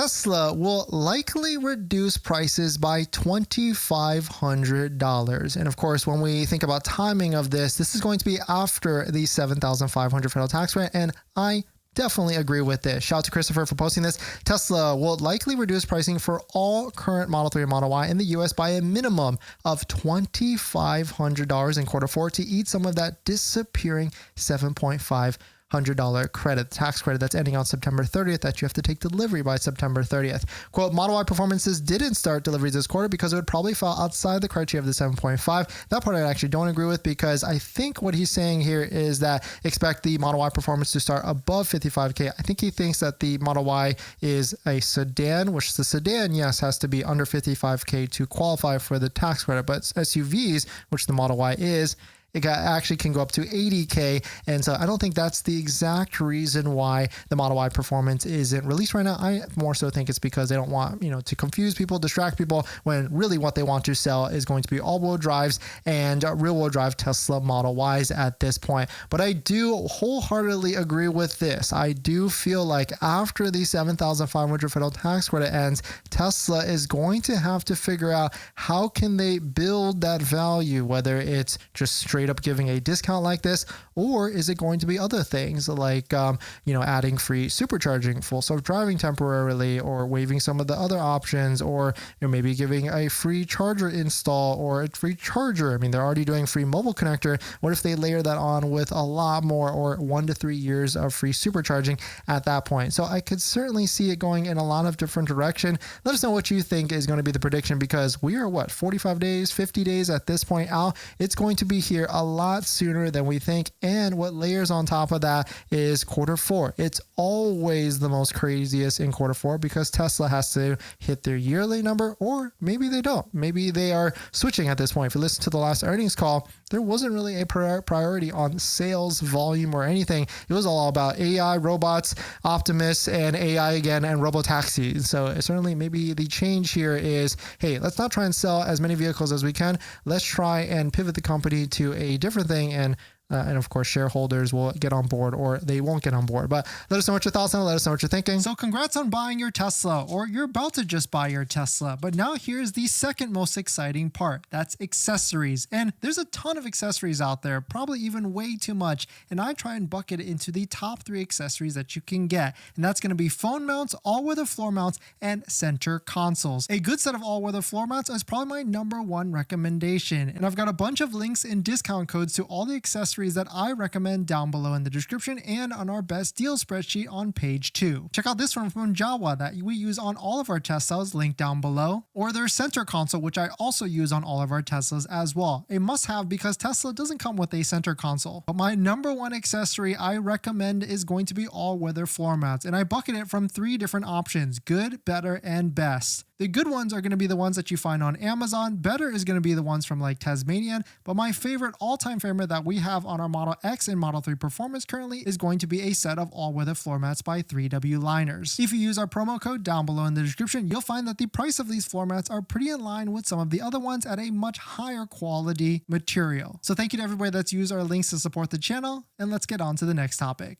Tesla will likely reduce prices by $2,500. And of course, when we think about timing of this, this is going to be after the $7,500 federal tax credit. And I definitely agree with this. Shout out to Christopher for posting this. Tesla will likely reduce pricing for all current Model 3 and Model Y in the US by a minimum of $2,500 in Q4 to eat some of that disappearing $7,500 credit, tax credit that's ending on September 30th that you have to take delivery by September 30th. Quote, Model Y performances didn't start deliveries this quarter because it would probably fall outside the criteria of the 7.5. That part I actually don't agree with, because I think what he's saying here is that expect the Model Y performance to start above 55K. I think he thinks that the Model Y is a sedan, which the sedan, yes, has to be under 55K to qualify for the tax credit, but SUVs, which the Model Y is, it actually can go up to 80K. And so I don't think that's the exact reason why the Model Y performance isn't released right now. I more so think it's because they don't want, to confuse people, distract people, when really what they want to sell is going to be all-wheel drives and rear-wheel drive Tesla Model Ys at this point. But I do wholeheartedly agree with this. I do feel like after the $7,500 federal tax credit ends, Tesla is going to have to figure out how can they build that value, whether it's just straight up giving a discount like this, or is it going to be other things like, adding free supercharging, full self-driving temporarily, or waiving some of the other options, or maybe giving a free charger install or a free charger. I mean, they're already doing free mobile connector. What if they layer that on with a lot more, or 1 to 3 years of free supercharging at that point? So I could certainly see it going in a lot of different direction. Let us know what you think is going to be the prediction, because we are 45 days, 50 days at this point out. It's going to be here a lot sooner than we think. And what layers on top of that is Q4. It's always the most craziest in Q4 because Tesla has to hit their yearly number, or maybe they don't. Maybe they are switching at this point. If you listen to the last earnings call, there wasn't really a priority on sales volume or anything. It was all about AI, robots, Optimus, and AI again, and robotaxis. So certainly maybe the change here is, hey, let's not try and sell as many vehicles as we can. Let's try and pivot the company to a different thing, and of course, shareholders will get on board or they won't get on board. But let us know what your thoughts are. Let us know what you're thinking. So congrats on buying your Tesla, or you're about to just buy your Tesla. But now here's the second most exciting part. That's accessories. And there's a ton of accessories out there, probably even way too much. And I try and bucket it into the top 3 accessories that you can get. And that's going to be phone mounts, all-weather floor mounts, and center consoles. A good set of all-weather floor mounts is probably my #1 recommendation. And I've got a bunch of links and discount codes to all the accessories that I recommend down below in the description and on our best deal spreadsheet on page 2. Check out this one from Jawa that we use on all of our Teslas, linked down below, or their center console, which I also use on all of our Teslas as well. A must-have because Tesla doesn't come with a center console. But my #1 accessory I recommend is going to be all-weather floor mats, and I bucket it from 3 different options: good, better, and best. The good ones are going to be the ones that you find on Amazon. Better is going to be the ones from like Tasmanian. But my favorite, all-time favorite that we have on our Model X and Model 3 Performance currently is going to be a set of all-weather floor mats by 3W Liners. If you use our promo code down below in the description, you'll find that the price of these floor mats are pretty in line with some of the other ones at a much higher quality material. So thank you to everybody that's used our links to support the channel, and let's get on to the next topic.